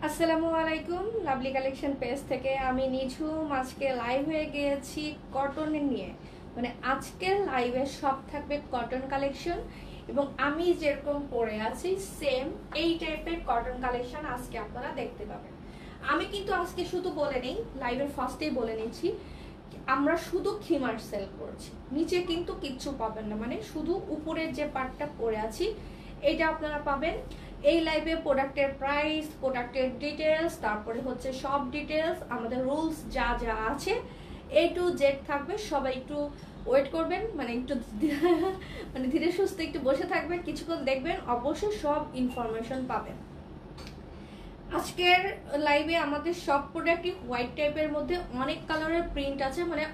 আসসালামু আলাইকুম, lovely collection page থেকে আমি নিঝুম আজকে লাইভ হয়ে গিয়েছি কটনের নিয়ে। মানে আজকের লাইভে সব থাকবে কটন কালেকশন এবং আমি যেরকম পরে আছি সেম এই টাইপের কটন কালেকশন আজকে আপনারা দেখতে পাবেন। আমি কিন্তু আজকে শুধু বলে নেই, লাইভের ফার্স্টেই বলে নিচ্ছি, আমরা শুধু খিমার সেল করছি, নিচে কিন্তু কিচ্ছু পাবেন না। মানে শুধু উপরের যে পার্টটা পরে আছি এটা আপনারা পাবেন। এই লাইভে প্রোডাক্টের প্রাইস, প্রোডাক্টের ডিটেলস, তারপরে হচ্ছে সব ডিটেলস, আমাদের রুলস যা যা আছে এ টু জেড থাকবে। সবাই একটু ওয়েট করবেন, মানে একটু মানে ধীরে সুস্থে একটু বসে থাকবেন, কিছুক্ষণ দেখবেন, অবশ্যই সব ইনফরমেশন পাবেন। আজকের লাইভে আমাদের সব প্রোডাক্টই হোয়াইট টাইপের মধ্যে অনেক কালারের প্রিন্ট আছে। মানে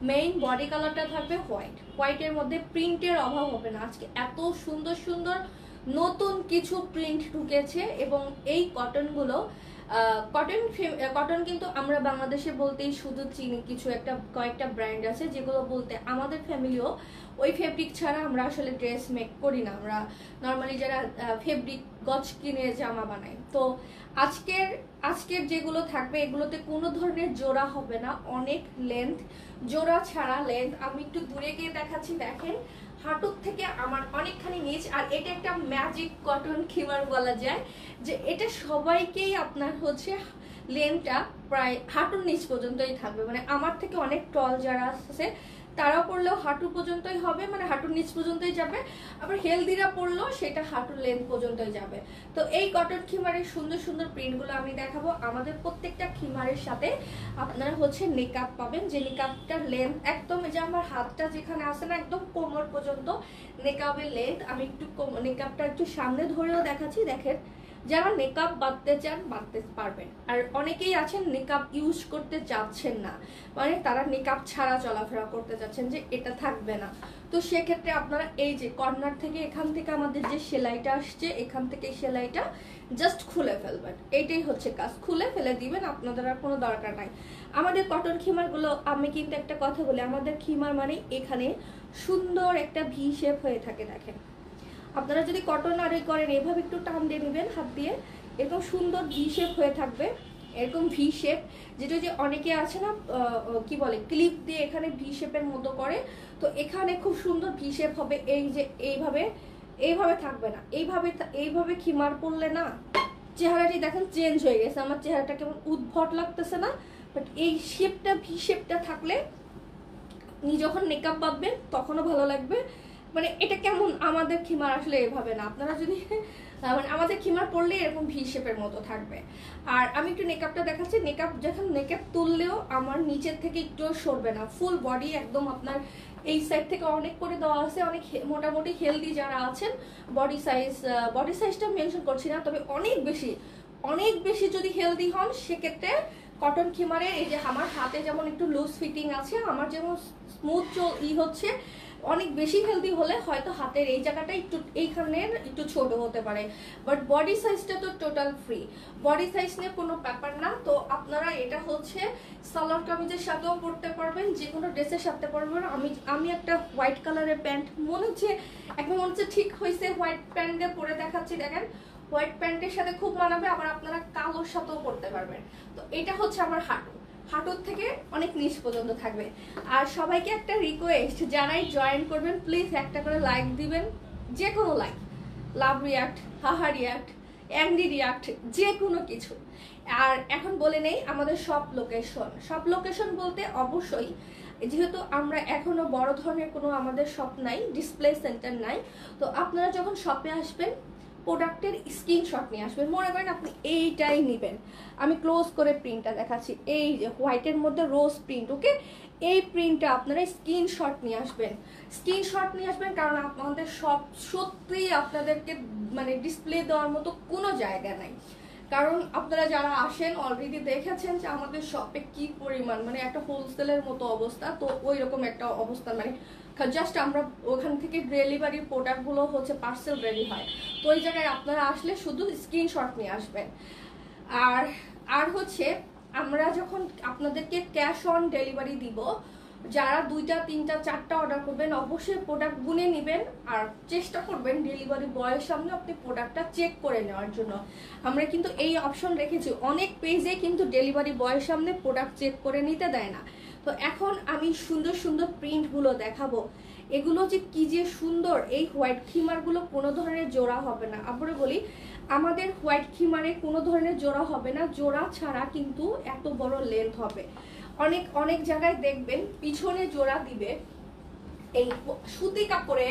মেইন বডি কালারটা থাকবে হোয়াইট, হোয়াইটের মধ্যে প্রিন্টের অভাব হবে না। আজকে এত সুন্দর সুন্দর নতুন কিছু প্রিন্ট ঢুকেছে এবং এই কটনগুলো কটন কিন্তু আমরা বাংলাদেশে বলতেই শুধু চিনি কিছু কয়েকটা ব্র্যান্ড আছে যেগুলো বলতে আমাদের ফ্যামিলিও ওই ফেব্রিক ছাড়া আমরা আসলে ড্রেস মেক করি না। আমরা নর্মালি যারা ফেব্রিক গজ কিনে জামা বানাই। তো আজকের যেগুলো থাকবে এগুলোতে কোনো ধরনের জোড়া হবে না, অনেক লেন্থ, জোড়া ছাড়া লেন্থ। আমি একটু দূরে গিয়ে দেখাচ্ছি, দেখেন হাঁটুর থেকে আমার অনেকখানি নিচ। আর এটা একটা ম্যাজিক কটন খিমার বলা যায়, যে এটা সবাইকেই আপনার হচ্ছে লেন্থটা প্রায় হাঁটুর নিচ পর্যন্তই থাকবে। মানে আমার থেকে অনেক টল যারা আছে তারাও পড়লেও হাঁটু পর্যন্তই হবে, মানে হাঁটুর নিচ পর্যন্তই যাবে। আবার হেলদিরা পড়লেও সেটা হাঁটুর লেন্থ পর্যন্তই যাবে। তো এই কটন খিমারের সুন্দর সুন্দর প্রিন্টগুলো আমি দেখাবো। আমাদের প্রত্যেকটা খিমারের সাথে আপনারা হচ্ছে নেকআপ পাবেন, যে নেকআপটার লেন্থ একদম, যে আমার হাতটা যেখানে আসে না একদম কোমর পর্যন্ত নেকআপের লেন্থ। আমি একটু নেকআপটা একটু সামনে ধরেও দেখাচ্ছি, দেখেন। যারা মেকআপ বাঁধতে চান বাঁধতে পারবেন, আর অনেকেই আছেন মেকআপ ইউজ করতে চাচ্ছেন না, মানে তারা মেকআপ ছাড়া চলাফেরা করতে চাচ্ছেন, যে এটা থাকবে না। তো সেক্ষেত্রে আপনারা এই যে কর্নার থেকে এখান থেকে আমাদের যে সেলাইটা আসছে, এখান থেকে সেলাইটা জাস্ট খুলে ফেলবেন, এইটাই হচ্ছে কাজ। খুলে ফেলে দিবেন, আপনাদের আর কোনো দরকার নাই। আমাদের কটন খিমারগুলো, আমি কিন্তু একটা কথা বলি, আমাদের খিমার মানে এখানে সুন্দর একটা ভি শেপ হয়ে থাকে, দেখেন। আপনারা যদি কটন আরে করেন এভাবে একটু টান দিয়ে নেবেন হাত দিয়ে, এরকম সুন্দর ভি শেপ হয়ে থাকবে। এরকম ভি শেপ, যেটা যে অনেকে আছে না কি বলে ক্লিপ দিয়ে এখানে ভি শেপের মতো করে, তো এখানে খুব সুন্দর ভি শেপ হবে। এই যে এইভাবে এইভাবে থাকবে না, এইভাবে খিমার পড়লে না চেহারাটি দেখেন চেঞ্জ হয়ে গেছে। আমার চেহারাটা কেমন উদ্ভট লাগতেছে না? বাট এই শেপটা, ভি শেপটা থাকলে আপনি যখন মেকআপ বাঁধবেন তখনও ভালো লাগবে। মানে এটা কেমন, আমাদের খিমার আসলে এভাবে না। আপনারা যদি মানে আমাদের খিমার পরলে এরকম ভি শেপের মতো থাকবে। আর আমি একটু মেকআপটা দেখাচ্ছি। যখন মেকআপ তুললেও আমার নিচের থেকে একটু সরবে না, ফুল বডি একদম আপনার এই সাইড থেকে অনেক করে দেওয়া আছে। অনেক মোটামুটি হেলদি যারা আছেন, বডি সাইজটা মেনশন করছি না, তবে অনেক বেশি যদি হেলদি হন সেক্ষেত্রে কটন খিমারে এই যে আমার হাতে যেমন একটু লুজ ফিটিং আছে, আমার যেমন স্মুথ হচ্ছে, অনেক বেশি হেলদি হলে হয়তো হাতের এই জায়গাটা একটু এইখানের একটু ছোট হতে পারে। বাট বডি সাইজটা তো টোটাল ফ্রি, বডি সাইজ নিয়ে কোনো ব্যাপার না। তো আপনারা এটা হচ্ছে সালোয়ার কামিজের সাথেও পরতে পারবেন, যে কোনো ড্রেসের সাথে পরবেন। আমি একটা হোয়াইট কালারের প্যান্ট মনে হচ্ছে ঠিক হয়েছে, হোয়াইট প্যান্ট দিয়ে পরে দেখাচ্ছি, দেখেন হোয়াইট প্যান্টের সাথে খুব মানাবে। আবার আপনারা কালোর সাথেও পরতে পারবেন। তো এটা হচ্ছে আমার হাঁটুর থেকে অনেক নিচ পর্যন্ত থাকবে। আর সবাইকে একটা রিকোয়েস্ট, যারাই জয়েন করবেন প্লিজ একটা করে লাইক দিবেন, যে কোনো লাইক, লাভ রিয়াক্ট, হাহা রিয়াক্ট, অ্যাংরি রিয়াক্ট, যে কোনো কিছু। আর এখন বলে নেই আমাদের সব লোকেশন বলতে অবশ্যই, যেহেতু আমরা এখনো বড় ধরনের কোনো আমাদের শপ নাই, ডিসপ্লে সেন্টার নাই, তো আপনারা যখন শপে আসবেন প্রোডাক্টের স্ক্রিনশট নিয়ে আসবেন। মনে করেন আপনি এইটাই নেবেন, আমি ক্লোজ করে প্রিন্টটা দেখাচ্ছি, এই যে হোয়াইটের মধ্যে রোজ প্রিন্ট, ওকে, এই প্রিন্টটা আপনারা স্ক্রিনশট নিয়ে আসবেন, কারণ আপনাদের সব সত্যিই আপনাদেরকে মানে ডিসপ্লে দেওয়ার মতো কোনো জায়গা নাই। কারণ আপনারা যারা আসেন অলরেডি দেখেছেন যে আমাদের শপে কি পরিমাণ, মানে একটা হোলসেলের মতো অবস্থা। তো ওই রকম একটা অবস্থা, মানে জাস্ট আমরা ওখান থেকে ডেলিভারির প্রোডাক্টগুলো হচ্ছে পার্সেল রেডি হয়। তো ওই জায়গায় আপনারা আসলে শুধু স্ক্রিনশট নিয়ে আসবেন। আর হচ্ছে আমরা যখন আপনাদেরকে ক্যাশ অন ডেলিভারি দিব, যারা 2টা 3টা 4টা অর্ডার করবেন অবশ্যই প্রোডাক্ট গুনে নেবেন, আর চেষ্টা করবেন ডেলিভারি বয়ের সামনে আপনি প্রোডাক্টটা চেক করে নেওয়ার জন্য। আমরা কিন্তু এই অপশন রেখেছি, অনেক পেজে কিন্তু ডেলিভারি বয়ের সামনে প্রোডাক্ট চেক করে নিতে দেয় না। তো এখন আমি সুন্দর সুন্দর প্রিন্টগুলো দেখাবো, এগুলো যে কি যে সুন্দর। এই হোয়াইট খিমারগুলো কোনো ধরনের জোড়া হবে না, আবারও বলি আমাদের হোয়াইট খিমারে কোনো ধরনের জোড়া হবে না, জোড়া ছাড়া কিন্তু এত বড় লেন্থ হবে। অনেক অনেক জায়গায় দেখবেন পিছনে জোড়া দিবে, এই সুতি কাপড়ে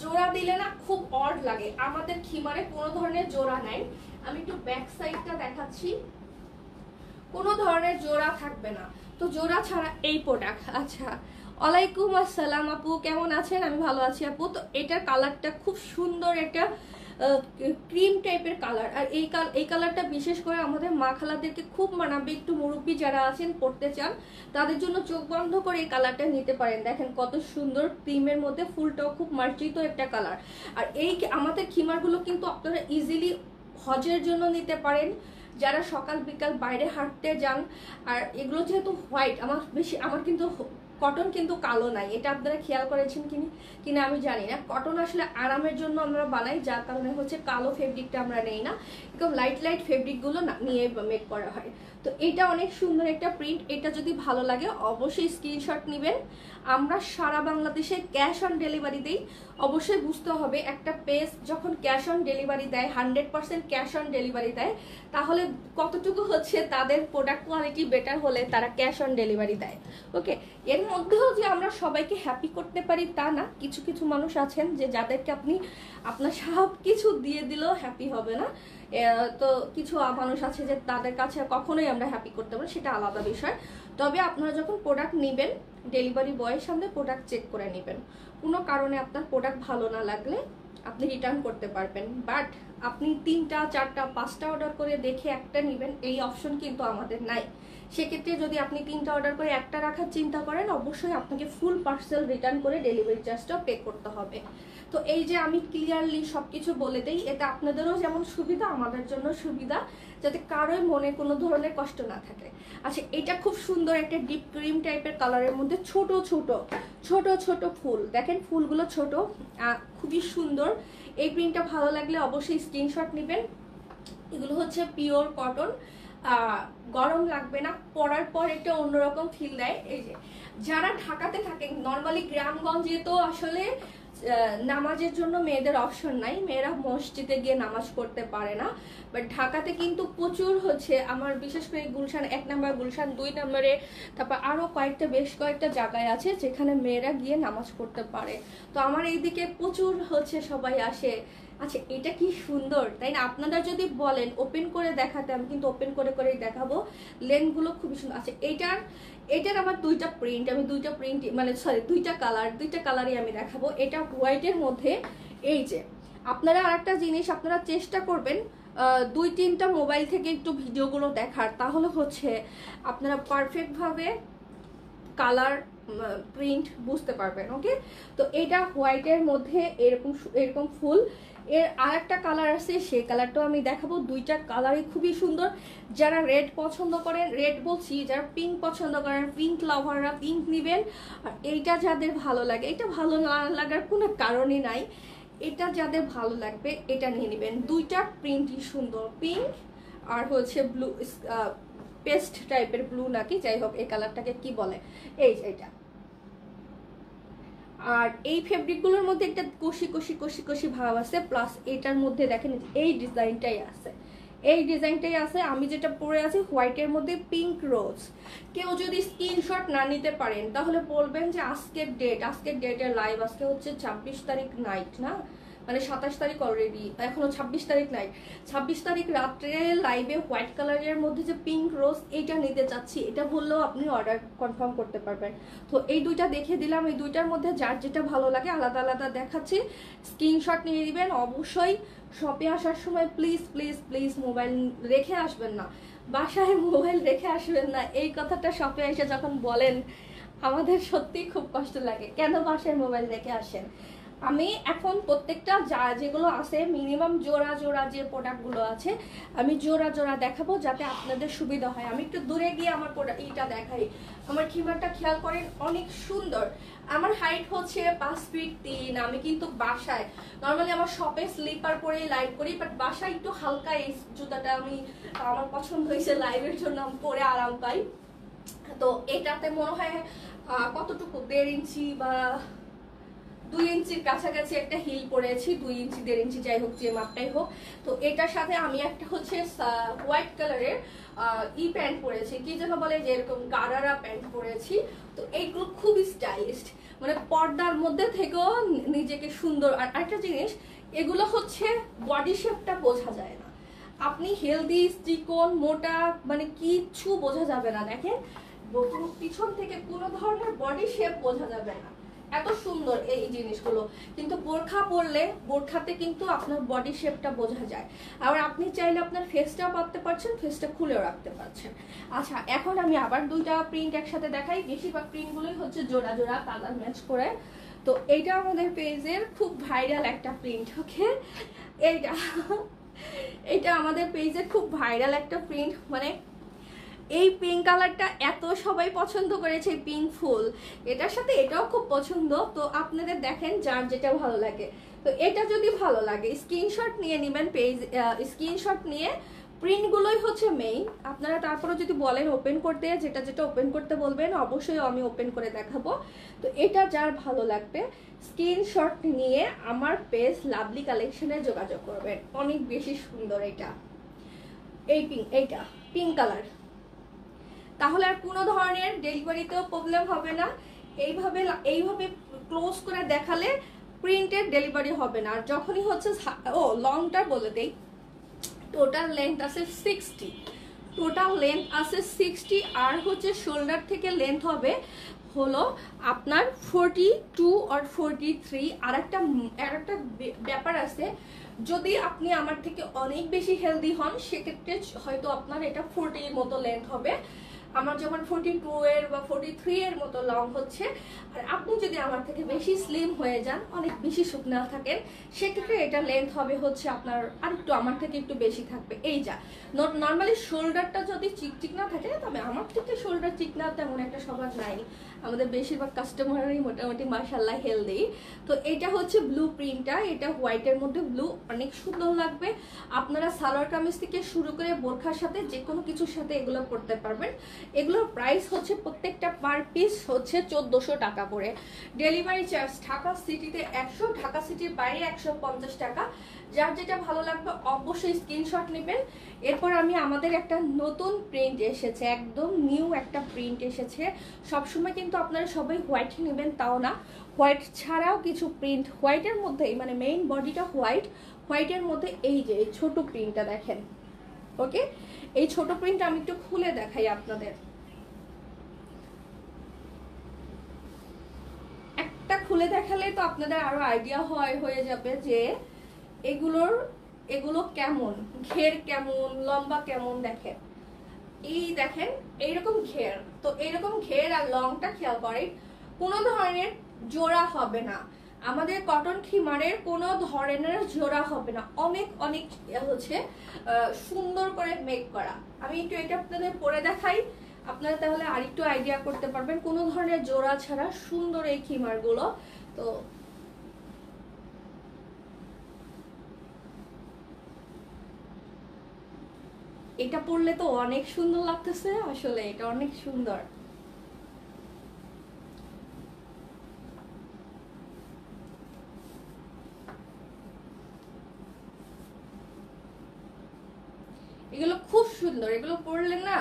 জোড়া দিলে না খুব অড লাগে। আমাদের খিমারে কোনো ধরনের জোড়া নাই। আমি একটু ব্যাক সাইডটা দেখাচ্ছি, কোনো ধরনের জোড়া থাকবে না। তো জোড়া ছাড়া এই প্রোডাক্ট। আচ্ছা, ওয়ালাইকুম আসসালাম আপু, কেমন আছেন? আমি ভালো আছি আপু। তো এটার কালারটা খুব সুন্দর, একটা ক্রিম টাইপের কালার। আর এই কালারটা বিশেষ করে আমাদের মা খালাদেরকে খুব মানাবে, একটু মুরব্বী যারা আছেন পড়তে চান তাদের জন্য চোখ বন্ধ করে এই কালারটা নিতে পারেন। দেখেন কত সুন্দর, ক্রিমের মধ্যে ফুলটাও খুব মার্জিত একটা কালার। আর এই আমাদের খিমারগুলো কিন্তু আপনারা ইজিলি হজের জন্য নিতে পারেন, যারা সকাল বিকাল বাইরে হাঁটতে যান। আর এগুলো যেহেতু হোয়াইট, আমার কিন্তু কটন কিন্তু কালো নাই, এটা আপনারা খেয়াল করেছেন কিনা আমি জানি না। কটন আসলে আরামের জন্য আমরা বানাই, যার কারণে হচ্ছে কালো ফেব্রিকটা আমরা নেই না, একদম লাইট লাইট ফেব্রিকগুলো নিয়ে মেক করা হয়। তো এটা অনেক সুন্দর একটা প্রিন্ট, এটা যদি ভালো লাগে অবশ্যই স্ক্রিনশট নেবেন। আমরা সারা বাংলাদেশে ক্যাশ অন ডেলিভারি দিই। অবশ্যই বুঝতে হবে একটা পেজ যখন ক্যাশ অন ডেলিভারি দেয়, 100% ক্যাশ অন ডেলিভারি দেয়, তাহলে কতটুকু হচ্ছে তাদের প্রোডাক্ট কোয়ালিটি বেটার হলে তারা ক্যাশ অন ডেলিভারি দেয়। ওকে, এর মধ্যেও যে আমরা সবাইকে হ্যাপি করতে পারি তা না, কিছু কিছু মানুষ আছেন যে যাদেরকে আপনি আপনার সব কিছু দিয়ে দিলেও হ্যাপি হবে না। তো কিছু মানুষ আছে যে তাদের কাছে কখনোই আমরা হ্যাপি করতে পারি, সেটা আলাদা বিষয়। তবে আপনারা যখন প্রোডাক্ট নেবেন ডেলিভারি বয়ের সামনে প্রোডাক্ট চেক করে নেবেন। কোনো কারণে আপনার প্রোডাক্ট ভালো না লাগলে আপনি রিটার্ন করতে পারবেন, বাট আপনি 3টা 4টা 5টা অর্ডার করে দেখে একটা নেবেন এই অপশন কিন্তু আমাদের নাই। সেক্ষেত্রে যদি আপনি 3টা অর্ডার করে একটা রাখার চিন্তা করেন অবশ্যই আপনাকে ফুল পার্সেল রিটার্ন করে ডেলিভারি চার্জটাও পে করতে হবে। তো এই যে আমি ক্লিয়ারলি সবকিছু বলে দিই, এটা আপনাদেরও যেমন সুবিধা আমাদের জন্য সুবিধা, যাতে কারোই মনে কোনো ধরনের কষ্ট না থাকে। আচ্ছা, এটা খুব সুন্দর একটা ডিপ ক্রিম টাইপের কালারের মধ্যে ছোট ছোট ছোট ছোট ফুল, দেখেন ফুলগুলো ছোট, খুবই সুন্দর। এই প্রিন্টটা ভালো লাগলে অবশ্যই স্ক্রিনশট নেবেন। এগুলো হচ্ছে পিওর কটন, গরম লাগবে না, পরার পর একটা অন্যরকম ফিল দেয়। এই যে যারা ঢাকাতে থাকেন, নর্মালি গ্রামগঞ্জে তো আসলে নামাজের জন্য মেয়েদের অপশন নাই, মেয়েরা মসজিদে গিয়ে নামাজ পড়তে পারে না। বাট ঢাকাতে কিন্তু প্রচুর হচ্ছে, আমার বিশেষ করে গুলশান 1 নম্বর, গুলশান 2 নম্বরে, তারপর আরও বেশ কয়েকটা জায়গায় আছে যেখানে মেয়েরা গিয়ে নামাজ পড়তে পারে। তো আমার এইদিকে প্রচুর হচ্ছে সবাই আসে। আচ্ছা, এটা কি সুন্দর তাই না? আপনারা যদি বলেন ওপেন করে দেখাতে, আমি কিন্তু ওপেন করে করেই দেখাবো। লেনগুলো খুবই সুন্দর। আচ্ছা, এটার আমার 2টা প্রিন্ট, আমি 2টা প্রিন্ট মানে সরি 2টা কালারই আমি দেখাবো। এটা হোয়াইটের মধ্যে। এই যে আপনারা আরেকটা জিনিস আপনারা চেষ্টা করবেন 2-3টা মোবাইল থেকে একটু ভিডিওগুলো দেখার, তাহলে হচ্ছে আপনারা পারফেক্টভাবে কালার প্রিন্ট বুঝতে পারবেন। ওকে, তো এটা হোয়াইটের মধ্যে এরকম ফুল। এর আরেকটা কালার আছে, সেই কালারটাও আমি দেখাবো। 2টা কালারই খুবই সুন্দর। যারা রেড পছন্দ করেন, রেড বলছি, যারা পিঙ্ক পছন্দ করেন, পিঙ্ক লাভাররা পিঙ্ক নেবেন। আর এইটা যাদের ভালো লাগে, এটা ভালো না লাগার কোনো কারণই নাই, এটা যাদের ভালো লাগবে এটা নিয়ে নেবেন। 2টা প্রিন্টই সুন্দর, পিঙ্ক আর হচ্ছে ব্লু, পেস্ট টাইপের ব্লু নাকি, যাই হোক এই কালারটাকে কি বলে, এই যে এটা। আর এই ফেব্রিকগুলোর মধ্যে একটা কষি কষি কষি কষি ভাব আছে, প্লাস এটার মধ্যে দেখেন এই ডিজাইনটাই আছে। আমি যেটা পরে আছি হোয়াইটের মধ্যে পিঙ্ক রোজ। কেউ যদি স্ক্রিনশট না নিতে পারেন তাহলে বলবেন যে আজকের ডেটের লাইভ, আজকে হচ্ছে 26 তারিখ নাইট না, মানে 27 তারিখ অলরেডি, এখনো 26 তারিখ নাইট। 26 তারিখ রাত্রে লাইভে হোয়াইট কালারের মধ্যে যে পিঙ্ক রোজ এইটা নিতে চাচ্ছি, এটা বললেও আপনি অর্ডার কনফার্ম করতে পারবেন। তো এই 2টা দেখে দিলাম, এই 2টার মধ্যে যার যেটা ভালো লাগে আলাদা আলাদা দেখাচ্ছি, স্ক্রিনশট নিয়ে নেবেন। অবশ্যই শপে আসার সময় প্লিজ প্লিজ প্লিজ মোবাইল রেখে আসবেন না, বাসায় মোবাইল রেখে আসবেন না। এই কথাটা শপে এসে যখন বলেন আমাদের সত্যি খুব কষ্ট লাগে, কেন বাসায় মোবাইল রেখে আসেন? আমি এখন প্রত্যেকটা যেগুলো আছে মিনিমাম জোড়া জোড়া যে প্রোডাক্টগুলো আছে আমি জোড়া জোড়া দেখাবো যাতে আপনাদের সুবিধা হয়। আমি একটু দূরে গিয়ে আমার এইটা দেখাই। আমার খিমারটা খেয়াল করেন, অনেক সুন্দর। আমার হাইট হচ্ছে 5 ফিট 3। আমি কিন্তু বাসায় নর্মালি আমার শপে স্লিপার পরে লাইভ করি, বাট বাসায় একটু হালকা এই জুতাটা আমার পছন্দ হয়েছে, লাইভের জন্য আমি পরে আরাম পাই। তো এটাতে মনে হয় কতটুকু 1.5 ইঞ্চি বা 2 ইঞ্চির কাছাকাছি একটা হিল পরেছি, 2 ইঞ্চি 1.5 ইঞ্চি যাই হোক, যে মাপটাই হোক। তো এটার সাথে আমি একটা হচ্ছে হোয়াইট কালারের প্যান্ট পরেছি, কি যেন বলে যে এরকম গারারা প্যান্ট পরেছি। তো এইগুলো খুবই স্টাইলিস্ট, মানে পর্দার মধ্যে থেকেও নিজেকে সুন্দর। আর একটা জিনিস, এগুলো হচ্ছে বডি শেপটা বোঝা যায় না। আপনি হেলদি, চিকন, মোটা, মানে কিচ্ছু বোঝা যাবে না। দেখেন পিছন থেকে কোনো ধরনের বডি শেপ বোঝা যাবে না, এত সুন্দর এই জিনিসগুলো। কিন্তু বোরখা পরলে বোরখাতে কিন্তু আপনার বডি শেপটা বোঝা যায়। আবার আপনি চাইলে আপনার ফেসটাও পাততে পারছেন, ফেসটা খুলেও রাখতে পারছেন। আচ্ছা, এখন আমি আবার 2টা প্রিন্ট একসাথে দেখাই। বেশিরভাগ প্রিন্টগুলোই হচ্ছে জোড়া জোড়া কালার ম্যাচ করে। তো এইটা আমাদের পেজের খুব ভাইরাল একটা প্রিন্ট। ওকে, এইটা আমাদের পেজের খুব ভাইরাল একটা প্রিন্ট। মানে এই পিঙ্ক কালারটা এত সবাই পছন্দ করেছে, পিঙ্ক ফুল, এটার সাথে এটাও খুব পছন্দ। তো আপনাদের দেখেন যার যেটা ভালো লাগে। তো এটা যদি ভালো লাগে স্ক্রিনশট নিয়ে নেবেন, পেজ স্ক্রিনশট নিয়ে প্রিন্টগুলোই হচ্ছে মেইন। আপনারা তারপরে যদি বলেন ওপেন করতে, যেটা যেটা ওপেন করতে বলবেন অবশ্যই আমি ওপেন করে দেখাবো। তো এটা যার ভালো লাগবে স্ক্রিনশট নিয়ে আমার পেজ লাভলি কালেকশনে যোগাযোগ করবেন। অনেক বেশি সুন্দর এটা, এইটা পিঙ্ক কালার। তাহলে আর কোনো ধরনের ডেলিভারিতেও প্রবলেম হবে না। এইভাবে ক্লোজ করে দেখালে প্রিন্টের ডেলিভারি হবে না। আর যখনই হচ্ছে লংটা বলে দেই, টোটাল লেন্থ আছে 60, টোটাল লেন্থ আছে 60। আর হচ্ছে শোল্ডার থেকে লেন্থ হবে হলো আপনার 42 আর 43। আর একটা ব্যাপার আছে, যদি আপনি আমার থেকে অনেক বেশি হেলদি হন সেক্ষেত্রে হয়তো আপনার এটা 40 এর মতো লেন্থ হবে। আমার যেমন 42 এর বা 43 এর মতো লং হচ্ছে। আর আপনি যদি আমার থেকে বেশি স্লিম হয়ে যান, অনেক বেশি শুকনা থাকেন, সেক্ষেত্রে এটা লেন্থ হবে হচ্ছে আপনার আর একটু আমার থেকে একটু বেশি থাকবে। এই যা নর্মালি শোল্ডারটা যদি চিকচিক না থাকে, তবে আমার থেকে শোল্ডার চিক না তেমন একটা সবার নাই, আমাদের বেশিরভাগ কাস্টমারই মোটামুটি মাশাআল্লাহ হেলদি। তো এটা হচ্ছে ব্লু প্রিন্টটা, এটা হোয়াইটের মধ্যে ব্লু, অনেক সুন্দর লাগবে। আপনারা সালোয়ার কামিজ থেকে শুরু করে বোরখার সাথে যে কোনো কিছুর সাথে এগুলো পরতে পারবেন। এগুলোর প্রাইস হচ্ছে প্রত্যেকটা পার পিস হচ্ছে 1400 টাকা করে। ডেলিভারি চার্জ ঢাকা সিটিতে 100, ঢাকা সিটির বাইরে 150 টাকা। যার যেটা ভালো লাগবে অবশ্যই স্ক্রিনশট নেবেন। এরপর আমাদের একটা নতুন প্রিন্ট এসেছে, একদম নিউ একটা প্রিন্ট এসেছে। সবসময় কিন্তু আপনারা সবাই হোয়াইট নেবেন তাও না, হোয়াইট ছাড়াও কিছু প্রিন্ট হোয়াইটের মধ্যে, মানে মেইন বডিটা হোয়াইটের মধ্যে এই যে ছোট প্রিন্টটা দেখেন। ওকে, এই ছোট প্রিন্ট আমি একটু খুলে দেখাই আপনাদের। একটা খুলে দেখালে তো আপনাদের আরো আইডিয়া হয়ে যাবে যে এগুলো কেমন, ঘের কেমন, লম্বা কেমন। দেখেন এই দেখেন এইরকম ঘের। তো এইরকম ঘের আর লংটা খেয়াল করেন, কোনো ধরনের জোড়া হবে না। আমাদের কটন খিমারের কোনো ধরনের জোড়া হবে না, অনেক অনেক হচ্ছে সুন্দর করে মেক করা। আমি একটু এটা আপনাদের পরে দেখাই, আপনারা তাহলে আরেকটু আইডিয়া করতে পারবেন। কোনো ধরনের জোড়া ছাড়া সুন্দর এই খিমারগুলো। তো এটা পরলে তো অনেক সুন্দর লাগতেছে, আসলে এটা অনেক সুন্দর। এগুলো খুব সুন্দর, এগুলো পরলে না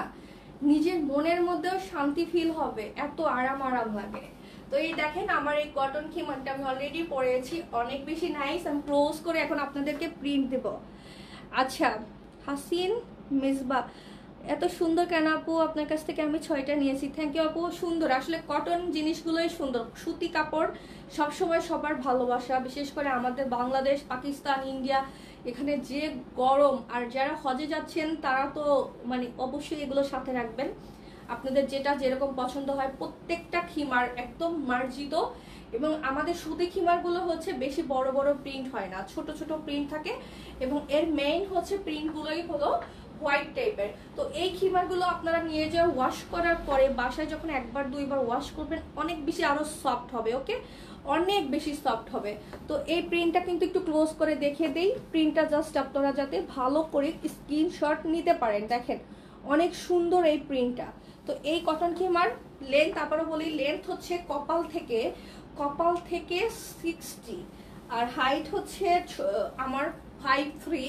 নিজের মনের মধ্যেও শান্তি ফিল হবে, এত আরাম লাগে। তো এই দেখেন আমার এই কটন খিমারটা আমি অলরেডি পরেছি, অনেক বেশি নাইস। আমি ক্লোজ করে এখন আপনাদেরকে প্রিন্ট দেব। আচ্ছা, হাসিন মিসবা, এত সুন্দর কেন আপু? আপনার কাছ থেকে আমি 6টা নিয়েছি। থ্যাংক ইউ আপু। সুন্দর, আসলে কটন জিনিসগুলোই সুন্দর। সুতি কাপড় সবসময় সবার ভালোবাসা, বিশেষ করে আমাদের বাংলাদেশ, পাকিস্তান, ইন্ডিয়া, এখানে যে গরম। আর যারা হজে যাচ্ছেন তারা তো মানে অবশ্যই এগুলো সাথে রাখবেন। আপনাদের যেটা যেরকম পছন্দ হয়, প্রত্যেকটা খিমার একদম মার্জিত এবং আমাদের সুতি খিমারগুলো হচ্ছে বেশি বড় বড় প্রিন্ট হয় না, ছোট ছোট প্রিন্ট থাকে এবং এর মেইন হচ্ছে প্রিন্টগুলোই হলো হোয়াইট টাইপের। তো এই খিমারগুলো আপনারা নিয়ে যাওয়া ওয়াশ করার পরে বাসায় যখন একবার দুইবার ওয়াশ করবেন অনেক বেশি আরো সফট হবে। ওকে, অনেক বেশি সফট হবে। তো এই প্রিন্টটা কিন্তু একটু ক্লোজ করে দেখিয়ে দেই। প্রিন্টটা জাস্ট আপনারা যাতে ভালো করে স্ক্রিনশট নিতে পারেন। দেখেন অনেক সুন্দর এই প্রিন্টটা। তো এই কটন খিমার লেন্থ আবারও বলি, লেন্থ হচ্ছে কপাল থেকে 60 আর হাইট হচ্ছে আমার 5'3",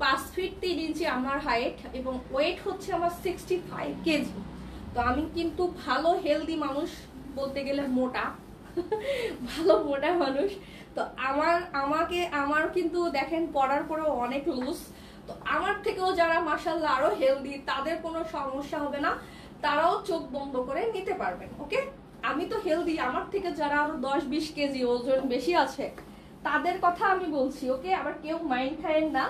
5 ফিট 3 ইঞ্চি আমার হাইট এবং ওয়েট হচ্ছে আমার 65 কেজি। তো আমি কিন্তু ভালো হেলদি মানুষ, বলতে গেলে মোটা ভালো মোটা মানুষ। তো আমার কিন্তু দেখেন পরার পরেও অনেক লুজ। তো আমার থেকেও যারা মাশাআল্লাহ আরো হেলদি, তাদের কোনো সমস্যা হবে না, তারাও চোখ বন্ধ করে নিতে পারবেন। ওকে, আমি তো হেলদি, আমার থেকে যারা আরো 10-20 কেজি ওজন বেশি আছে তাদের কথা আমি বলছি। ওকে, আবার কেউ মাইন্ড খায়েন না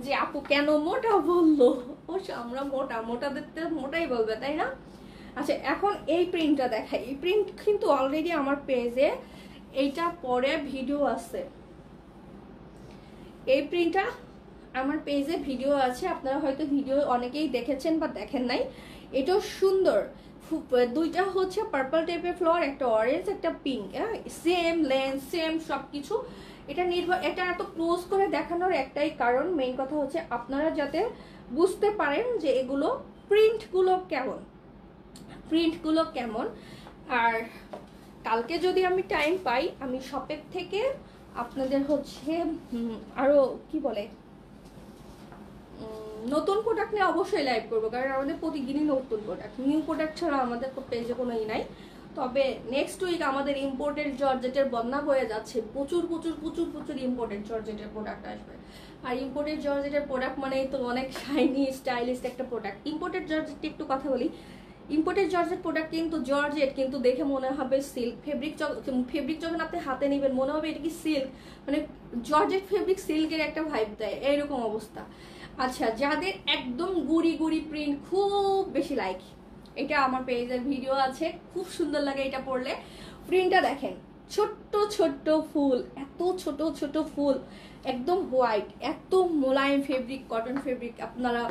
যে আপু কেন মোটা বললো। অবশ্য আমরা মোটাদের মোটাই বলবে, তাই না? আচ্ছা, এখন এই প্রিন্টটা দেখাই। এই প্রিন্ট কিন্তু অলরেডি আমার পেজে এইটা পরে ভিডিও আছে। এই প্রিন্টটা আমার পেজে ভিডিও আছে, আপনারা হয়তো ভিডিও অনেকেই দেখেছেন বা দেখেন নাই। এটাও সুন্দর, দুইটা হচ্ছে পার্পল টাইপের ফ্লাওয়ার, একটা অরেঞ্জ একটা পিঙ্ক, সেম লেন্থ সেম সবকিছু। এটা এটা এত ক্লোজ করে দেখানোর একটাই কারণ, মেইন কথা হচ্ছে আপনারা যাতে বুঝতে পারেন যে এগুলো প্রিন্টগুলো কেমন। আর কালকে যদি আমি টাইম পাই, আমি শপের থেকে আপনাদের হচ্ছে আরো কি বলে নতুন প্রোডাক্ট নিয়ে অবশ্যই লাইভ করবো, কারণ আমাদের প্রতিদিনই নতুন প্রোডাক্ট, নিউ প্রোডাক্ট ছাড়া আমাদের পেজে কোনো নাই। তবে নেক্সট উইক আমাদের ইম্পোর্টেড জর্জেটের বন্যা হয়ে যাচ্ছে, প্রচুর প্রচুর প্রচুর প্রচুর ইম্পোর্টেড জর্জেটের প্রোডাক্ট আসবে। আর ইম্পোর্টেড জর্জেটের প্রোডাক্ট মানেই তো অনেক শাইনি স্টাইলিশ একটা প্রোডাক্ট। ইম্পোর্টেড জর্জেট একটু কথা বলি, ইম্পোর্টেড জর্জেট প্রোডাক্ট কিন্তু জর্জেট কিন্তু দেখে মনে হবে সিল্ক। ফেব্রিক যখন আপনি হাতে নেবেন মনে হবে এটা কি সিল্ক, মানে জর্জেট ফেব্রিক সিল্কের একটা ভাইব দেয়, এইরকম অবস্থা। আচ্ছা, যাদের একদম গুড়ি গুড়ি প্রিন্ট খুব বেশি লাইক, এটা আমার পেজের ভিডিও আছে, খুব সুন্দর লাগে এটা পরলে। প্রিন্টটা দেখেন, ছোট্ট ছোট্ট ফুল, এত ছোট ছোট ফুল, একদম হোয়াইট, এত মোলায়েম ফেব্রিক, কটন ফেব্রিক। আপনারা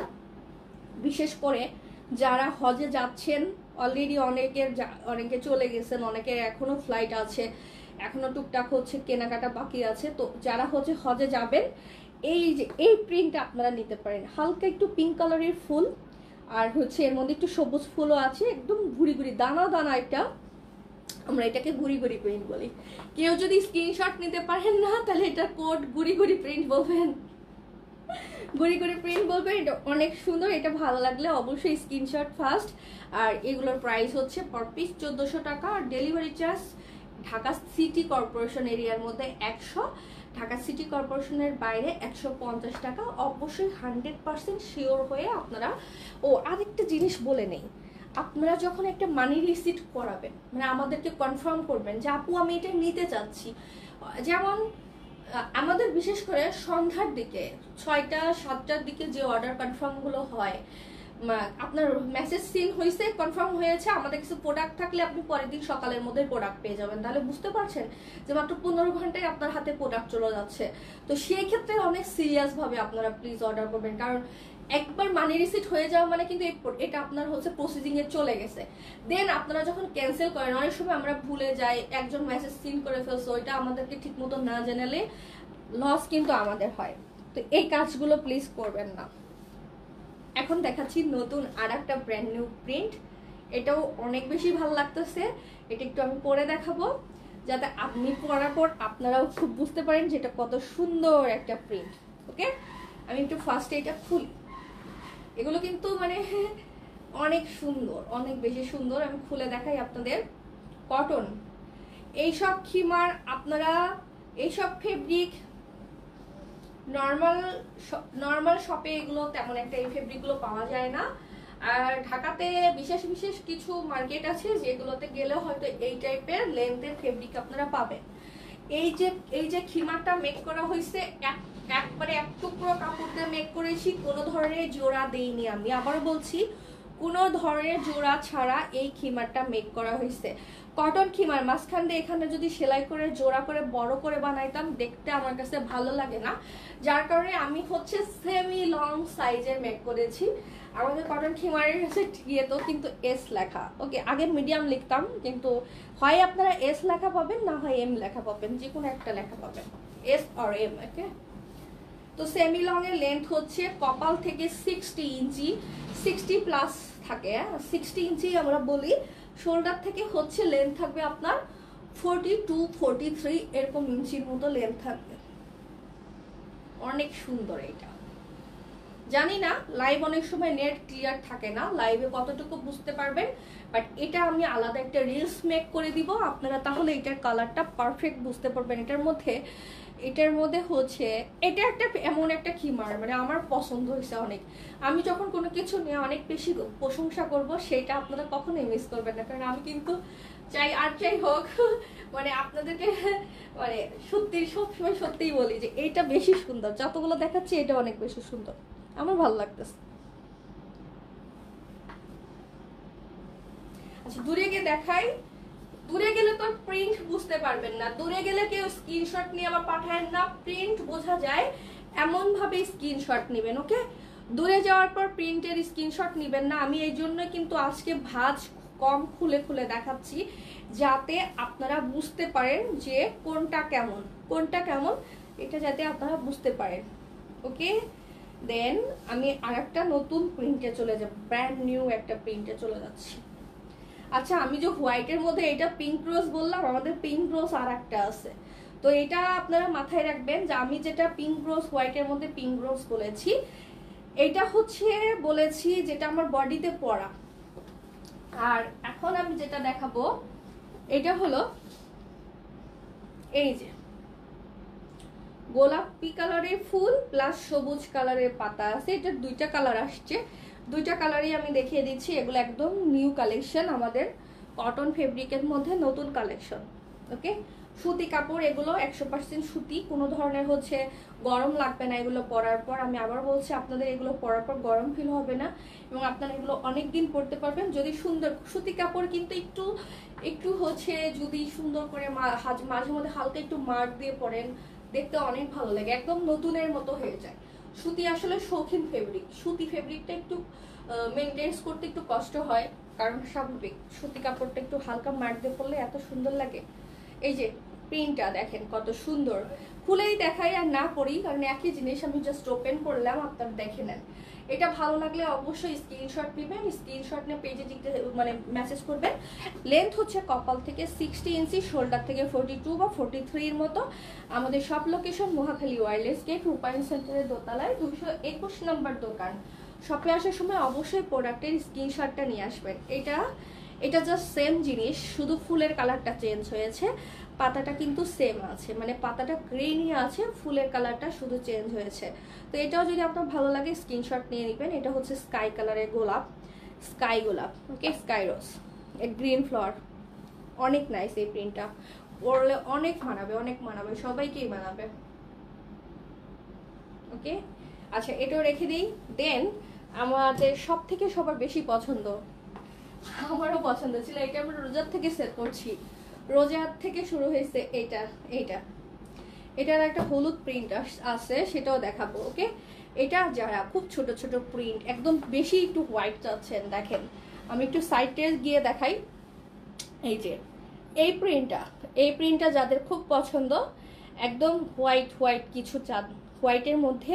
বিশেষ করে যারা হজে যাচ্ছেন, অলরেডি অনেকে চলে গেছেন, অনেকের এখনো ফ্লাইট আছে, এখনো টুকটাক হচ্ছে কেনাকাটা বাকি আছে। তো যারা হচ্ছে হজে যাবেন, এই প্রিন্টটা আপনারা নিতে পারেন। হালকা একটু পিঙ্ক কালারের ফুল, আর হচ্ছে এর মধ্যে একটু সবুজ ফুলও আছে, একদম ঘুরি ঘুরি দানা দানা একটা, আমরা এটাকে ঘুরি ঘুরি প্রিন্ট বলি। কেউ যদি স্ক্রিনশট নিতে পারেন না, তাহলে এটা কোড ঘুরি ঘুরি প্রিন্ট বলবেন, ঘুরি ঘুরি প্রিন্ট বলবেন। এটা অনেক সুন্দর, এটা ভালো লাগলে অবশ্যই স্ক্রিনশট ফার্স্ট। আর এগুলোর প্রাইস হচ্ছে পার পিস 1400 টাকা, আর delivery charge Dhaka city corporation এরিয়ার মধ্যে 100, ঢাকা সিটি কর্পোরেশনের বাইরে 150 টাকা। অবশ্যই 100% শিওর হয়ে আপনারা। ও আরেকটা জিনিস বলে নেই, আপনারা যখন একটা মানি রিসিট করাবেন, মানে আমাদেরকে কনফার্ম করবেন যে আপু আমি এটা নিতে চাচ্ছি। যেমন আমাদের বিশেষ করে সন্ধ্যার দিকে 6টা-7টার দিকে যে অর্ডার কনফার্মগুলো হয়, আপনার মেসেজ সিন হয়েছে, কনফার্ম হয়েছে, আমাদের কিছু প্রোডাক্ট থাকলে আপনি পরের দিন সকালের মধ্যে প্রোডাক্ট পেয়ে যাবেন। তাহলে বুঝতে পারছেন যে মাত্র 15 ঘন্টায় আপনার হাতে প্রোডাক্ট চলে যাচ্ছে। তো সেই ক্ষেত্রে অনেক সিরিয়াস ভাবে আপনারা প্লিজ অর্ডার করবেন, কারণ একবার মানি রিসিট হয়ে যাওয়া মানে কিন্তু এটা আপনার হচ্ছে প্রসেসিং এ চলে গেছে। দেন আপনারা যখন ক্যান্সেল করেন, অনেক সময় আমরা ভুলে যাই, একজন মেসেজ সিন করে ফেলছে, ওইটা আমাদেরকে ঠিক মতো না জানালে লস কিন্তু আমাদের হয়। তো এই কাজগুলো প্লিজ করবেন না। এখন দেখাচ্ছি নতুন আর একটা ব্র্যান্ড নিউ প্রিন্ট, এটাও অনেক বেশি ভালো লাগতেছে। এটা একটু আমি পরে দেখাবো, যাতে আপনি পরার পর আপনারাও খুব বুঝতে পারেন যে এটা কত সুন্দর একটা প্রিন্ট। ওকে, আমি একটু ফার্স্টে এটা খুলি। এগুলো কিন্তু মানে অনেক সুন্দর, অনেক বেশি সুন্দর। আমি খুলে দেখাই আপনাদের। কটন, এইসব খিমার আপনারা, এইসব ফেব্রিক নর্মাল শপে এগুলো তেমন একটা এই ফেব্রিকগুলো পাওয়া যায় না। আর ঢাকাতে বিশেষ বিশেষ কিছু মার্কেট আছে যেগুলোতে গেলে হয়তো এই টাইপের লেন্থের ফেব্রিক আপনারা পাবেন। এই যে খিমারটা মেক করা হয়েছে একবারে এক টুকরো কাপড় দিয়ে মেক করেছি, কোনো ধরনের জোড়া দেইনি। আমি আবার বলছি, কোনো ধরনের জোড়া ছাড়া এই খিমারটা মেক করা হয়েছে। কটন খিমার মাঝখান দিয়ে এখানে যদি সেলাই করে জোড়া করে বড় করে বানাইতাম দেখতে আমার কাছে ভালো লাগে না, যার কারণে আমি হচ্ছে সেমি লং সাইজের মেক করেছি। আমাদের কটন খিমারের কাছে গিয়ে তো কিন্তু এস লেখা, ওকে আগে মিডিয়াম লিখতাম, কিন্তু হয় আপনারা এস লেখা পাবেন না হয় এম লেখা পাবেন, যে কোনো একটা লেখা পাবেন, এস আর এম। ওকে, তো সেমি লং এর লেন্থ হচ্ছে কপাল থেকে 60 ইঞ্চি, 60 প্লাস থাকে, 60 ইঞ্চি আমরা বলি। শোল্ডার থেকে হচ্ছে লেন্থ থাকবে আপনার 42 43 এরকম ইঞ্চির মতো লেন্থ থাকবে। অনেক সুন্দর এটা। জানি না লাইভ অনেক সময় নেট ক্লিয়ার থাকে না, লাইভে কতটুকু বুঝতে পারবেন, বাট এটা আমি আলাদা একটা রিলস মেক করে দিব আপনারা, তাহলে এটার কালারটা পারফেক্ট বুঝতে পারবেন। এটার মধ্যে হচ্ছে এটা একটা এমন একটা খিমার, মানে আমার পছন্দ হয়েছে অনেক। আমি যখন কোনো কিছু নিয়ে অনেক বেশি প্রশংসা করব সেটা আপনারা কখনোই মিস করবেন না, কারণ আমি কিন্তু চাই আর চাই হোক মানে আপনাদেরকে মানে সত্যি সবসময় সত্যিই বলি যে এটা বেশি সুন্দর, যতগুলো দেখাচ্ছি এটা অনেক বেশি সুন্দর, আমার ভালো লাগতেছে। আচ্ছা দূরে গিয়ে দেখাই, দূরে গেলে তো প্রিন্ট বুঝতে পারবেন না, দূরে গেলে কেউ স্ক্রিনশট নিয়ে আবার পাঠায় না, প্রিন্ট বোঝা যায় এমন ভাবে স্ক্রিনশট নেবেন। ওকে, দূরে যাওয়ার পর প্রিন্টের স্ক্রিনশট নেবেন না। আমি এই জন্য কিন্তু আজকে ভাঁজ কম খুলে খুলে দেখাচ্ছি, যাতে আপনারা বুঝতে পারেন যে কোনটা কেমন এটা যাতে আপনারা বুঝতে পারেন। ওকে, দেন আমি আরেকটা নতুন প্রিন্টে চলে যাব, ব্র্যান্ড নিউ একটা প্রিন্টে চলে যাচ্ছি। আচ্ছা আমি যে হোয়াইটের মধ্যে এটা পিঙ্ক রোজ বললাম, আমাদের পিঙ্ক রোজ আর একটা আছে, তো এটা আপনারা মাথায় রাখবেন যে আমি যেটা পিঙ্ক রোজ হোয়াইটের মধ্যে পিঙ্ক রোজ বলেছি, এটা হচ্ছে বলেছি যেটা আমার বডিতে পরা। আর এখন আমি যেটা দেখাবো এটা হলো এই যে গোলাপি কালারের ফুল প্লাস সবুজ কালারের পাতা আছে, এটা দুইটা কালার আসছে, দুইটা কালারই আমি দেখিয়ে দিচ্ছি। এগুলো একদম নিউ কালেকশন, আমাদের কটন ফেব্রিকের মধ্যে নতুন কালেকশন। ওকে, সুতি কাপড়, এগুলো 100% সুতি, কোনো ধরনের হচ্ছে গরম লাগবে না এগুলো পরার পর। আমি আবার বলছি আপনাদের এগুলো পরার পর গরম ফিল হবে না, এবং আপনারা এগুলো অনেক দিন পরতে পারবেন যদি সুন্দর। সুতি কাপড় কিন্তু একটু হচ্ছে যদি সুন্দর করে মাঝে মধ্যে হালকা একটু মার্ক দিয়ে পরেন, দেখতে অনেক ভালো লাগে, একদম নতুনের মতো হয়ে যায়। সুতি আসলে শৌখিন ফেব্রিক, সুতি ফেব্রিকটা একটু মেনটেন্স করতে একটু কষ্ট হয়, কারণ স্বাভাবিক। সুতি কাপড়টা একটু হালকা মার্ক দিয়ে পরলে এত সুন্দর লাগে। এই যে প্রিন্টটা দেখেন কত সুন্দর, খুলেই দেখাই আর না পরি, কারণ একই জিনিস আমি জাস্ট ওপেন করলাম, আপনারা দেখে নেন। এটা ভালো লাগলে অবশ্যই স্ক্রিনশট নেবেন, স্ক্রিনশট নিয়ে পেজে দিতে মানে মেসেজ করবেন। লেন্থ হচ্ছে কপাল থেকে 60 ইঞ্চি, শোল্ডার থেকে 42 বা 43 এর মতো। আমাদের সব লোকেশন মহাখালী ওয়্যারলেস গেট, রূপায়ণ সেন্টারের দোতলায় 221 নম্বর দোকান। শপে আসার সময় অবশ্যই প্রোডাক্টের স্ক্রিনশটটা নিয়ে আসবেন। এটা জাস্ট সেম জিনিস, শুধু ফুলের কালারটা চেঞ্জ হয়েছে, পাতাটা কিন্তু সেম আছে, মানে পাতাটা গ্রিনই আছে, ফুলের কালারটা শুধু চেঞ্জ হয়েছে। তো এটাও যদি আপনার ভালো লাগে স্ক্রিনশট নিয়ে নেবেন। এটা হচ্ছে স্কাই কালারের গোলাপ, স্কাই গোলাপ, ওকে, স্কাই রোজ, গ্রিন ফ্লাওয়ার, অনেক নাইস এই প্রিন্টটা, পরলে অনেক মানাবে, সবাইকেই মানাবে। ওকে, আচ্ছা এটাও রেখে দিই। দেন আমাদের সব থেকে সবার বেশি পছন্দ, আমারও পছন্দ ছিল, এটা আমরা রোজার থেকে সেট করছি, রোজার থেকে শুরু হয়েছে। এটার একটা হলুদ প্রিন্ট আছে, সেটাও দেখাবো। ওকে, এটা যারা খুব ছোট ছোট প্রিন্ট, একদম বেশি একটু হোয়াইট চাচ্ছেন, দেখেন আমি একটু সাইডে গিয়ে দেখাই। এই যে এই প্রিন্টটা যাদের খুব পছন্দ, একদম হোয়াইট কিছু চাঁদ, হোয়াইটের মধ্যে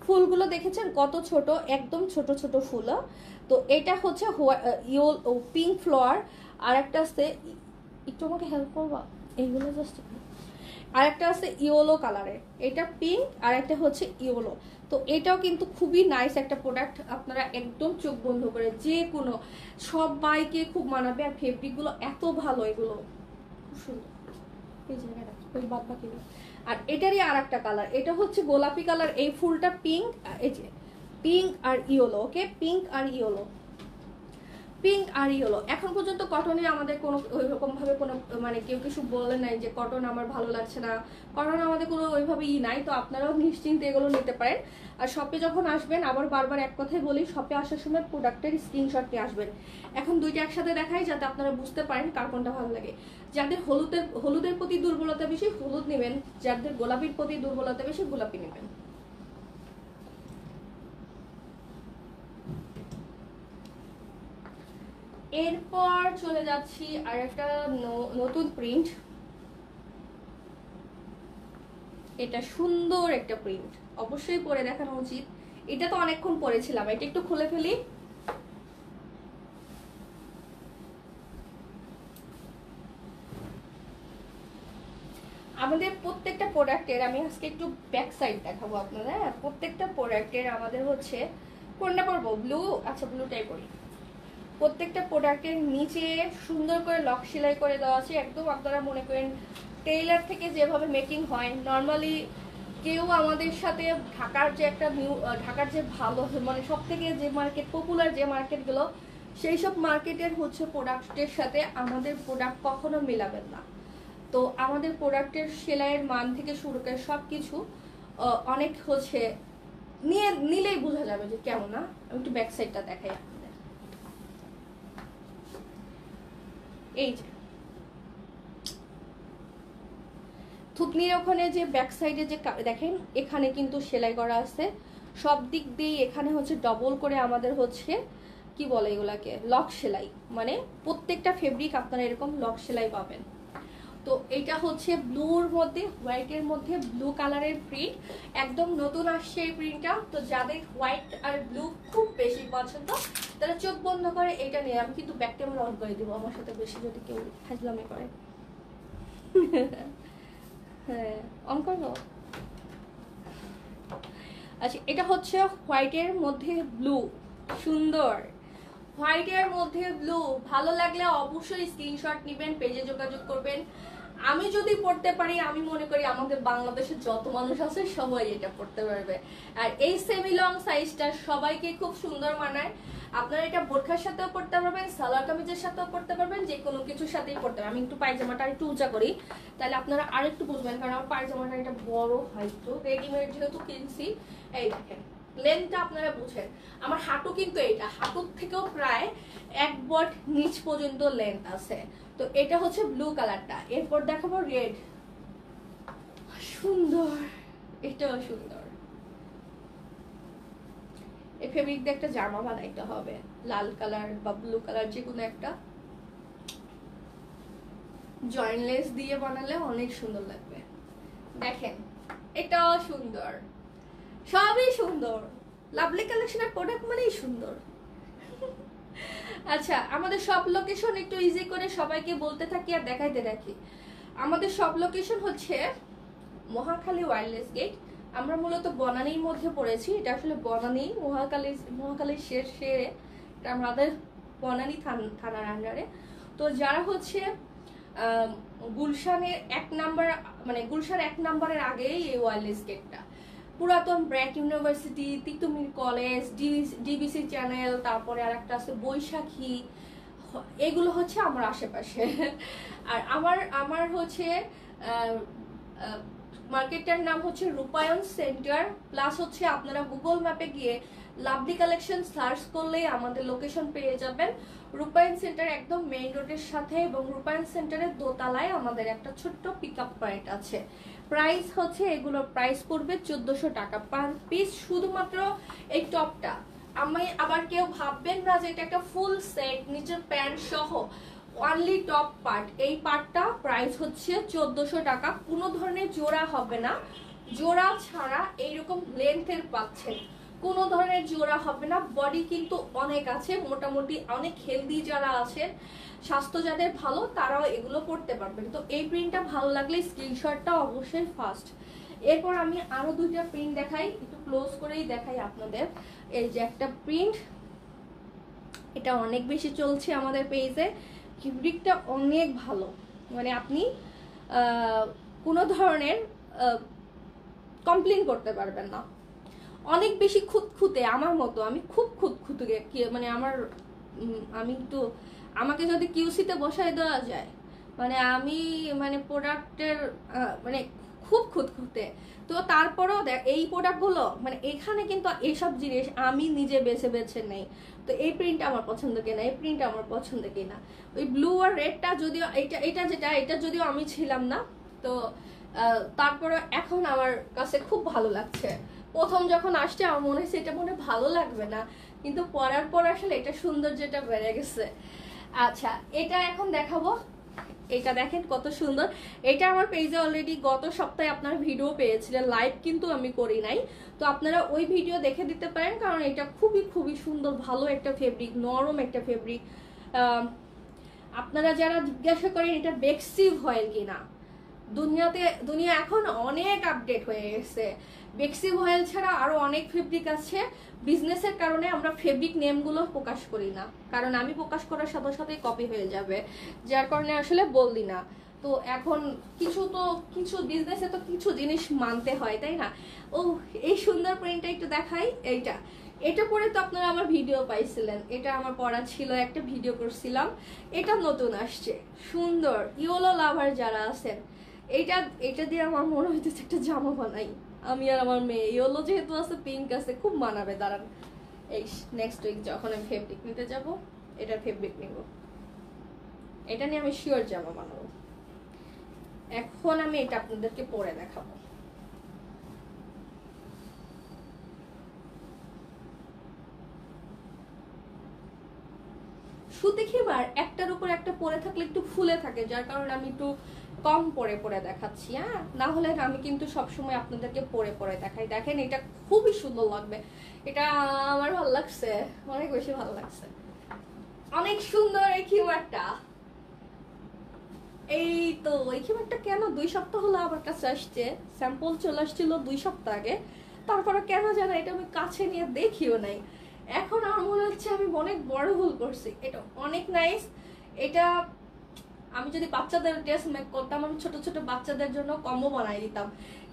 ফুলগুলো দেখেছেন কত ছোট, একদম ছোট ছোট ফুল। তো এটা হচ্ছে পিঙ্ক ফ্লাওয়ার, আর একটা আছে, একটু আমাকে হেল্প করবা, এইগুলো জাস্ট, আর একটা আছে ইয়েলো কালারের, এটা পিঙ্ক আর একটা হচ্ছে ইয়েলো। তো এটাও কিন্তু খুবই নাইস একটা প্রোডাক্ট, আপনারা একদম চোখ বন্ধ করে যে কোনো সবাইকে খুব মানাবে, আর ফেব্রিকগুলো এত ভালো, এগুলো খুব সুন্দর। এই জায়গাটা ওই বাদ বাকি, আর এটারই আর একটা কালার, এটা হচ্ছে গোলাপি কালার, এই ফুলটা পিঙ্ক, এই যে পিঙ্ক আর ইয়েলো। ওকে, পিঙ্ক আর ইয়েলো, পিঙ্ক আর ইয়েলো। এখন পর্যন্ত কটনে আমাদের কোনো ওইরকমভাবে কোনো মানে কেউ কিছু বলে নাই যে কটন আমার ভালো লাগছে না, কটন আমাদের কোনো ওইভাবে নাই। তো আপনারাও নিশ্চিন্তে এগুলো নিতে পারেন। আর শপে যখন আসবেন, আবার বারবার এক কথাই বলি, শপে আসার সময় প্রোডাক্টের স্ক্রিনশট নিয়ে আসবেন। এখন দুইটা একসাথে দেখাই যাতে আপনারা বুঝতে পারেন কার কোনটা ভালো লাগে। যাদের হলুদের প্রতি দুর্বলতা বেশি হলুদ নেবেন, যাদের গোলাপির প্রতি দুর্বলতা বেশি গোলাপি নেবেন। এরপর চলে যাচ্ছি আর একটা নতুন প্রিন্ট। এটা সুন্দর একটা প্রিন্ট, অবশ্যই পরে দেখানো উচিত। এটা তো অনেকক্ষণ পরেছিলাম, এটা একটু খুলে ফেলি। আমাদের প্রত্যেকটা প্রোডাক্টের আমি আজকে একটু ব্যাক সাইড দেখাবো আপনাদের। প্রত্যেকটা প্রোডাক্টের আমাদের হচ্ছে কোনটা পরবো, ব্লু, আচ্ছা ব্লুটাই পরি। প্রত্যেকটা প্রোডাক্টের নিচে সুন্দর করে লক সেলাই করে দেওয়া আছে, একদম আপনারা মনে করেন টেইলার থেকে যেভাবে মেকিং হয় নর্মালি। কেউ আমাদের সাথে ঢাকার যে ভালো মানে সব থেকে যে মার্কেট পপুলার যে মার্কেটগুলো, সেই সব মার্কেটের হচ্ছে প্রোডাক্টের সাথে আমাদের প্রোডাক্ট কখনো মেলাবেন না। তো আমাদের প্রোডাক্টের সেলাইয়ের মান থেকে শুরু করে সব কিছু অনেক হচ্ছে নিলেই বোঝা যাবে যে কেমন। না আমি একটু ব্যাক সাইডটা দেখাই আপনাদের। এই যে থুতনির ওখানে যে ব্যাক সাইডে যে দেখেন, এখানে কিন্তু সেলাই করা আছে সব দিক দিয়ে। এখানে হচ্ছে ডবল করে আমাদের হচ্ছে কি বলে এগুলাকে, লক সেলাই। মানে প্রত্যেকটা ফেব্রিক আপনারা এরকম লক সেলাই পাবেন। তো এটা হচ্ছে ব্লুর মধ্যে হোয়াইটের মধ্যে ব্লু কালারের প্রিন্ট, একদম নতুন আসছে এই প্রিন্টটা। তো যাদের হোয়াইট আর ব্লু খুব বেশি পছন্দ তারা চোখ বন্ধ করে এটা নিয়ে। আমি কিন্তু ব্যাক ক্যামেরা অন করে দিব আমার সাথে বেশি যদি কেউ ফাজলামি করে। হ্যাঁ অন করবো। আচ্ছা এটা হচ্ছে হোয়াইটের মধ্যে ব্লু, সুন্দর হোয়াইটের মধ্যে ব্লু। ভালো লাগলে অবশ্যই স্ক্রিনশট নেবেন, পেজে যোগাযোগ করবেন। আমি যদি পড়তে পারি, আমি মনে করি আমাদের বাংলাদেশের যত মানুষ আছে সবাই এটা পড়তে পারবে। আর এই সেমি লং সাইজটা সবাইকে খুব সুন্দর মানায়। আপনারা এটা বোরখার সাথেও পড়তে পারবেন, সালোয়ার কামিজের সাথেও পড়তে পারবেন, যে কোনো কিছুর সাথেই পড়তে পারবেন। আমি একটু পায়জামাটা একটু উঁচা করি, তাহলে আপনারা আরেকটু বুঝবেন, কারণ আমার পায়জামাটা এটা বড় হয়। তো রেডিমেড যেহেতু কিনছি, এই দেখেন লেন্থটা আপনারা বুঝেন। আমার হাঁটু কিন্তু এইটা হাঁটুর থেকেও প্রায় 1 বট নিচ পর্যন্ত লেন্থ আছে। তো এটা হচ্ছে ব্লু কালারটা। এরপর দেখাবো রেড, সুন্দর, এটাও সুন্দর। এই ফেব্রিক দিয়ে একটা জামা বানাইতে হবে, লাল কালার বা ব্লু কালার যে কোনো একটা, জয়েন্টলেস দিয়ে বানালে অনেক সুন্দর লাগবে। দেখেন এটাও সুন্দর, সবই সুন্দর। লাভলি কালেকশনের প্রোডাক্ট মানেই সুন্দর। আচ্ছা আমাদের সব লোকেশন একটু ইজি করে সবাইকে বলতে থাকি আর দেখাইতে রাখি। আমাদের সব লোকেশন হচ্ছে মহাখালী ওয়্যারলেস গেট। আমরা মূলত বনানীর মধ্যে পড়েছি, এটা আসলে বনানী মহাখালীর শেষে, এটা আমাদের বনানী থানার আন্ডারে। তো যারা হচ্ছে গুলশানের 1 নাম্বার, মানে গুলশান 1 নাম্বারের আগেই এই ওয়্যারলেস গেটটা। পুরাতন BRAC university, Titumir college, DBC channel, তারপরে আর একটা আছে বৈশাখী, এগুলো হচ্ছে আমার আশেপাশে। আর আমার হচ্ছে মার্কেটটার নাম হচ্ছে রূপায়ণ সেন্টার। প্লাস হচ্ছে আপনারা গুগল ম্যাপে গিয়ে লাভলি কালেকশন সার্চ করলেই আমাদের লোকেশন পেয়ে যাবেন। রূপায়ণ সেন্টার একদম মেইন রোডের সাথে, এবং রূপায়ণ সেন্টারের দোতলায় আমাদের একটা ছোট্ট পিক আপ পয়েন্ট আছে। প্রাইস হচ্ছে এগুলোর প্রাইস পড়বে 1400 টাকা পার পিস, শুধুমাত্র এই টপটা। আমি আবার কেউ ভাববেন না যে এটা একটা ফুল সেট নিচের প্যান্ট সহ, অনলি টপ পার্ট। এই পার্টটা প্রাইস হচ্ছে 1400 টাকা। কোনো ধরনের জোড়া হবে না, জোড়া ছাড়া এইরকম লেন্থের পাচ্ছেন, কোনো ধরনের জোড়া হবে না। বডি কিন্তু অনেক আছে, মোটামুটি অনেক হেলদি যারা আছেন, স্বাস্থ্য যাদের ভালো, তারাও এগুলো পড়তে পারবেন। তো এই প্রিন্টটা ভালো লাগলে স্ক্রিনশটটা অবশ্যই ফার্স্ট। এরপর আমি আরো 2টা প্রিন্ট দেখাই, একটু ক্লোজ করেই দেখাই আপনাদের। এই যে একটা প্রিন্ট, এটা অনেক বেশি চলছে আমাদের পেজে, ফেব্রিকটা অনেক ভালো, মানে আপনি কোনো ধরনের কমপ্লেন করতে পারবেন না। অনেক বেশি খুঁতখুঁতে, আমার মতো আমি খুব খুঁতখুঁতে, মানে আমার আমি একটু, আমাকে যদি কিউসিতে বসায় দেওয়া যায়, মানে আমি মানে প্রোডাক্টের মানে খুব খুঁতখুঁতে, তো তারপরেও দেখ এই প্রোডাক্টগুলো মানে এখানে কিন্তু এইসব জিনিস আমি নিজে বেছে বেছে নেই। তো এই প্রিন্ট আমার পছন্দ কিনা, এই প্রিন্ট আমার পছন্দ কিনা, ওই ব্লু আর রেডটা যদিও এটা যদিও আমি ছিলাম না, তো তারপরে এখন আমার কাছে খুব ভালো লাগছে। প্রথম যখন আসছে আমার মনে হয়েছে এটা মনে ভালো লাগবে না, কিন্তু পরার পর আসলে এটা সৌন্দর্যটা বেড়ে গেছে। আচ্ছা, এটা এখন দেখাবো। এটা দেখেন কত সুন্দর। এটা আমার পেজে অলরেডি গত সপ্তাহে আপনারা ভিডিও পেয়েছিলেন, লাইভ কিন্তু আমি করি নাই, তো আপনারা ওই ভিডিও দেখে দিতে পারেন, কারণ এটা খুবই খুবই সুন্দর, ভালো একটা ফেব্রিক, নরম একটা ফেব্রিক। আপনারা যারা জিজ্ঞাসা করেন এটা বেক্সি ভয়েল কিনা, দুনিয়া এখন অনেক আপডেট হয়ে গেছে। বেক্সি ভয়েল ছাড়া আরো অনেক ফেব্রিক আছে। বিজনেসের কারণে আমরা ফেব্রিক নেমগুলো প্রকাশ করি না, কারণ আমি প্রকাশ করার সাথে সাথে কপি হয়ে যাবে, যার কারণে আসলে বললি না। তো এখন কিছু বিজনেসে তো কিছু জিনিস মানতে হয়, তাই না? ও, এই সুন্দর প্রিন্টটা একটু দেখাই। এটা পরে তো আপনারা আমার ভিডিও পাইছিলেন, এটা আমার পড়া ছিল, একটা ভিডিও করছিলাম। এটা নতুন আসছে, সুন্দর। ইয়েলো লাভার যারা আছেন, এটা দিয়ে আমার মনে হইতেছে একটা জামা বানাই আমি আর আমার মেয়ে। ইয়েলো যেহেতু আছে, পিঙ্ক আছে, খুব মানাবে। দাঁড়ান, এই নেক্সট উইক যখন আমি ফেব্রিক নিতে যাব, এটার ফেব্রিক নিব, এটা নিয়ে আমি শিওর জামা বানাবো। এখন আমি এটা আপনাদেরকে পরে দেখাবো। সুতি খিমার একটার উপর একটা পরে থাকলে একটু ফুলে থাকে, যার কারণে আমি একটু কম পরে দেখাচ্ছি। হ্যাঁ, না হলে আমি কিন্তু সবসময় আপনাদেরকে পরে দেখাই। দেখেন, এটা খুবই সুন্দর লাগবে। এটা আমার ভালো লাগছে, অনেক বেশি ভালো লাগছে, অনেক সুন্দর এই খিমারটা। এই তো এই খিমারটা কেন 2 সপ্তাহ হলো আমার কাছে আসছে, স্যাম্পল চলে আসছিল 2 সপ্তাহ আগে, তারপরে কেন জানা এটা আমি কাছে নিয়ে দেখিও নাই। এখন আমার মনে হচ্ছে আমি অনেক বড় ভুল করছি। এটা অনেক নাইস। এটা আমি যদি বাচ্চাদের ড্রেস মেক করতাম, আমি ছোট ছোট বাচ্চাদের জন্য কম্বো বানাই দিতাম,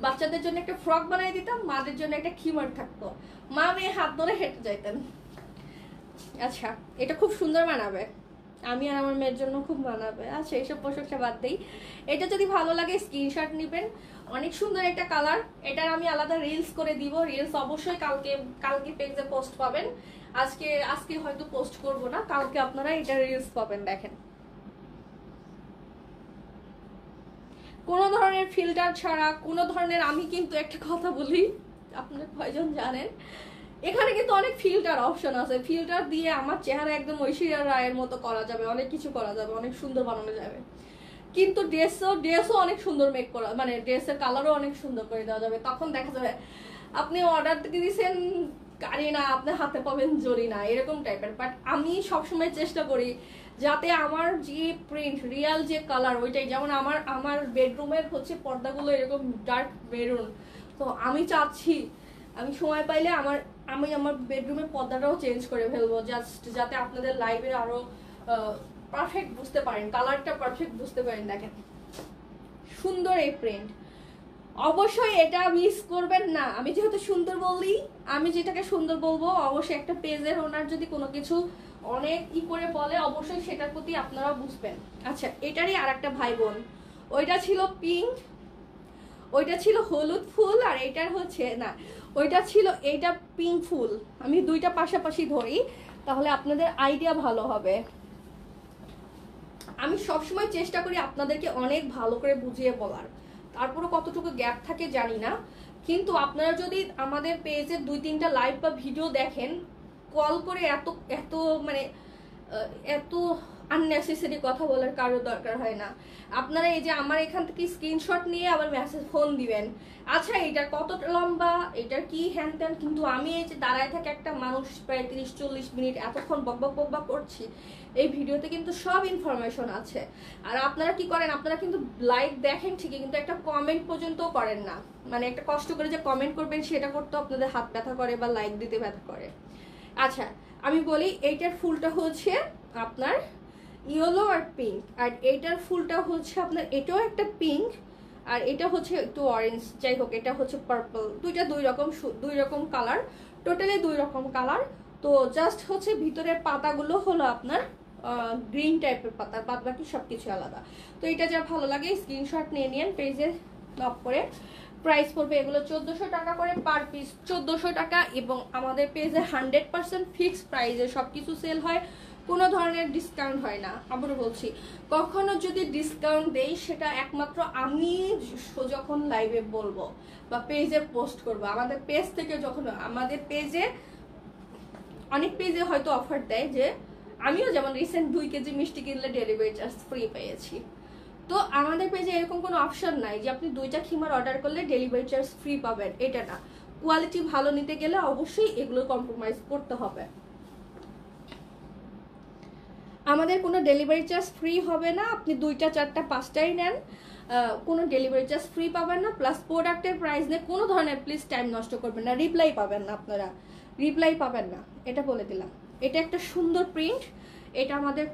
বাচ্চাদের জন্য একটা ফ্রক বানাই দিতাম, মাদের জন্য একটা খিমার থাকতো, মা মেয়ে হাত ধরে হেঁটে যাইতেন। আচ্ছা, এটা খুব সুন্দর মানাবে, আমি আর আমার মেয়ের জন্য খুব মানাবে। আচ্ছা, এইসব প্রশংসা বাদ দেই। এটা যদি ভালো লাগে স্ক্রিনশট নেবেন, অনেক সুন্দর একটা কালার। এটার আমি আলাদা রিলস করে দিব, রিলস অবশ্যই কালকে পেজে পোস্ট পাবেন। আজকে হয়তো পোস্ট করব না, কালকে আপনারা এটা রিলস পাবেন। দেখেন, কোনো ধরনের ফিল্টার ছাড়া, কোনো ধরনের, আমি কিন্তু একটা কথা বলি, আপনারা কয়জন জানেন এখানে কিন্তু অনেক ফিল্টার অপশন আছে। ফিল্টার দিয়ে আমার চেহারা একদম ঐশ্বরিয়া রায়ের মতো করা যাবে, অনেক কিছু করা যাবে, অনেক সুন্দর বানানো যাবে। কিন্তু ড্রেসও অনেক সুন্দর মেক করা, মানে ড্রেসের কালারও অনেক সুন্দর করে দেওয়া যাবে। তখন দেখা যাবে আপনি অর্ডার দিয়ে দিয়েছেন গাড়ি না, আপনার হাতে পাবেন জরি না, এরকম টাইপের। বাট আমি সবসময় চেষ্টা করি যাতে আমার যে প্রিন্ট, রিয়াল যে কালার ওইটাই, যেমন আমার বেডরুমের হচ্ছে পর্দাগুলো এরকম ডার্ক মেরুন, তো আমি চাচ্ছি আমি সময় পাইলে আমি আমার বেডরুমের পর্দাটাও চেঞ্জ করে ফেলবো, জাস্ট যাতে আপনাদের লাইভে আরো পারফেক্ট বুঝতে পারেন, কালারটা পারফেক্ট বুঝতে পারেন। দেখেন, সুন্দর এই প্রিন্ট, অবশ্যই এটা মিস করবেন না। আমি যেহেতু সুন্দর বললি, আমি যেটাকে সুন্দর বলবো, অবশ্যই একটা পেজের ওনার যদি কোনো কিছু অনেক করে বলে, অবশ্যই সেটার প্রতি আপনারা বুঝবেন। আচ্ছা, এটারই আর একটা ভাই বোন, ওইটা ছিল পিঙ্ক, ওইটা ছিল হলুদ ফুল, আর এইটার হচ্ছে না, ওইটা ছিল এইটা পিঙ্ক ফুল। আমি দুইটা পাশাপাশি ধরি, তাহলে আপনাদের আইডিয়া ভালো হবে। আমি সবসময় চেষ্টা করি আপনাদেরকে অনেক ভালো করে বুঝিয়ে বলার, তারপরে কতটুকু গ্যাপ থাকে জানি না। কিন্তু আপনারা যদি আমাদের পেজের 2-3টা লাইভ বা ভিডিও দেখেন, কল করে এত মানে এত আননেসেসারি কথা বলার কারো দরকার হয় না। আপনারা এই যে আমার এখান থেকে স্ক্রিনশট নিয়ে আবার মেসেজ ফোন দিবেন, আচ্ছা এটা কত লম্বা, এটার কি হ্যান ত্যান, কিন্তু আমি এই যে দাঁড়ায় থাকে একটা মানুষ প্রায় 30-40 মিনিট এতক্ষণ বকবক করছি, এই ভিডিওতে কিন্তু সব ইনফরমেশন আছে। আর আপনারা কি করেন, আপনারা কিন্তু লাইভ দেখেন ঠিকই, কিন্তু একটা কমেন্ট পর্যন্তও করেন না, মানে একটা কষ্ট করে যে কমেন্ট করবেন সেটা করতে আপনাদের হাত ব্যথা করে বা লাইক দিতে ব্যথা করে। আচ্ছা, আমি বলি, এইটার ফুলটা হচ্ছে আপনার ইয়েলো আর পিঙ্ক, আর এইটার ফুলটা হচ্ছে আপনার, এটাও একটা পিঙ্ক, আর এটা হচ্ছে একটু অরেঞ্জ, যাই হোক এটা হচ্ছে পার্পল। দুই রকম কালার, টোটালি 2 রকম কালার। তো জাস্ট হচ্ছে ভিতরের পাতাগুলো হলো আপনার গ্রিন টাইপের পাতা, বাদ বাকি সবকিছু আলাদা। তো এটা যা ভালো লাগে স্ক্রিনশট নিয়ে নিন, পেজে লক করে। প্রাইস পড়বে এগুলো 1400 টাকা করে পার পিস, 1400 টাকা। এবং আমাদের পেজে 100% ফিক্সড প্রাইসে সবকিছু সেল হয়, কোনো ধরনের ডিসকাউন্ট হয় না। আবারও বলছি, কখনো যদি ডিসকাউন্ট দেই সেটা একমাত্র আমি যখন লাইভে বলবো বা পেজে পোস্ট করব। আমাদের পেজ থেকে যখন, আমাদের পেজে অনেক পেজে হয়তো অফার দেয়, যে আমিও যেমন রিসেন্ট 2 কেজি মিষ্টি কিনলে ডেলিভারি চার্জ ফ্রি পেয়েছি। তো আমাদের পেজে এরকম কোনো অপশন নাই যে আপনি 2টা খিমার অর্ডার করলে ডেলিভারি চার্জ ফ্রি পাবেন, এটা না। কোয়ালিটি ভালো নিতে গেলে অবশ্যই এগুলো কম্প্রোমাইজ করতে হবে। আমাদের কোনো ডেলিভারি চার্জ ফ্রি হবে না, আপনি 2টা 4টা 5টাই নেন, কোনো ডেলিভারি চার্জ ফ্রি পাবেন না। প্লাস প্রোডাক্টের প্রাইস নিয়ে কোনো ধরনের প্লিজ টাইম নষ্ট করবেন না, রিপ্লাই পাবেন না, আপনারা রিপ্লাই পাবেন না, এটা বলে দিলাম। এটা একটা সুন্দর প্রিন্ট, এটা আমাদের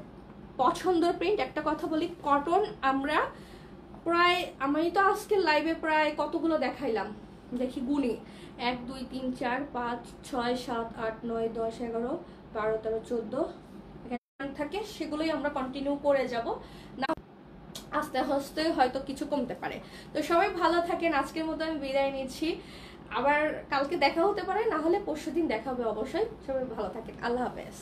পছন্দের প্রিন্ট। একটা কথা বলি, কটন আমরা প্রায়, আমি তো আজকে লাইভে প্রায় কতগুলো দেখাইলাম দেখি গুনি, 1 2 3 4 5 6 7 8 9 10 11 12 13 14 থাকে, সেগুলোই আমরা কন্টিনিউ করে যাব না, আস্তে আস্তে হয়তো কিছু কমতে পারে। তো সবাই ভালো থাকেন, আজকের মতো আমি বিদায় নিচ্ছি। আবার কালকে দেখা হতে পারে, না হলে পরশুদিন দেখা হবে অবশ্যই। সবাই ভালো থাকেন, আল্লাহ হাফেজ।